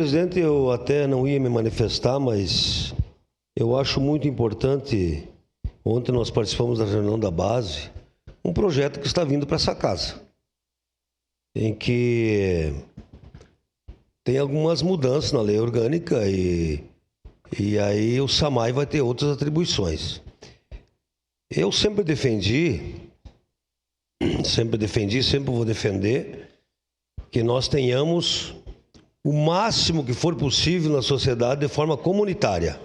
Presidente, eu até não ia me manifestar, mas eu acho muito importante. Ontem nós participamos da reunião da base, um projeto que está vindo para essa casa, em que tem algumas mudanças na lei orgânica e aí o SAMAI vai ter outras atribuições. Eu sempre vou defender que nós tenhamos o máximo que for possível na sociedade de forma comunitária,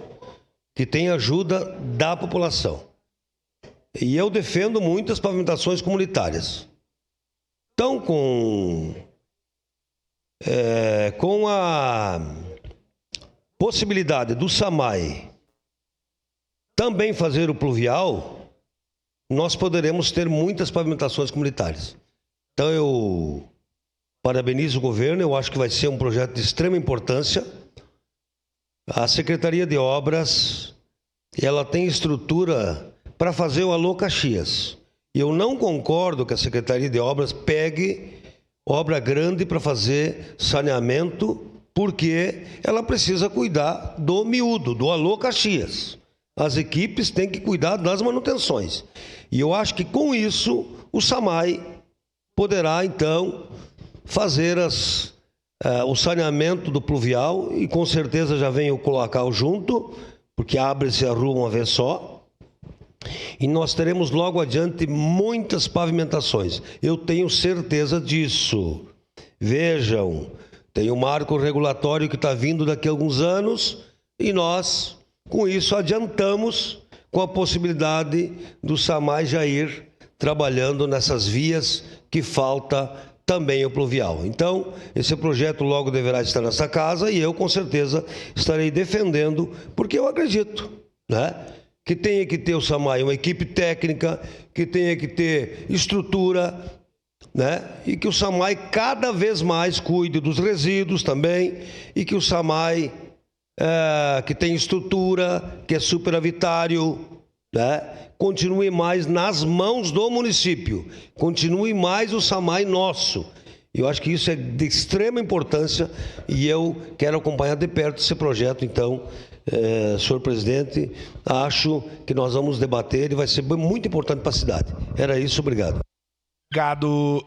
que tenha ajuda da população. E eu defendo muitas pavimentações comunitárias. Então, com a possibilidade do SAMAI também fazer o pluvial, nós poderemos ter muitas pavimentações comunitárias. Então, eu parabenizo o governo, eu acho que vai ser um projeto de extrema importância. A Secretaria de Obras, ela tem estrutura para fazer o Alô Caxias. E eu não concordo que a Secretaria de Obras pegue obra grande para fazer saneamento, porque ela precisa cuidar do miúdo, do Alô Caxias. As equipes têm que cuidar das manutenções. E eu acho que com isso o SAMAI poderá, então, fazer o saneamento do pluvial, e com certeza já vem o Colocal junto, porque abre-se a rua uma vez só, e nós teremos logo adiante muitas pavimentações. Eu tenho certeza disso. Vejam, tem o marco regulatório que está vindo daqui a alguns anos, e nós, com isso, adiantamos com a possibilidade do SAMAI já ir trabalhando nessas vias que falta também o pluvial. Então, esse projeto logo deverá estar nessa casa e eu, com certeza, estarei defendendo, porque eu acredito, que tenha que ter o SAMAI uma equipe técnica, que tenha que ter estrutura, e que o SAMAI cada vez mais cuide dos resíduos também, e que o SAMAI, que tem estrutura, que é superavitário, continue mais nas mãos do município, continue mais o SAMAI nosso. Eu acho que isso é de extrema importância e eu quero acompanhar de perto esse projeto. Então, senhor presidente, acho que nós vamos debater e vai ser muito importante para a cidade. Era isso, obrigado. Obrigado,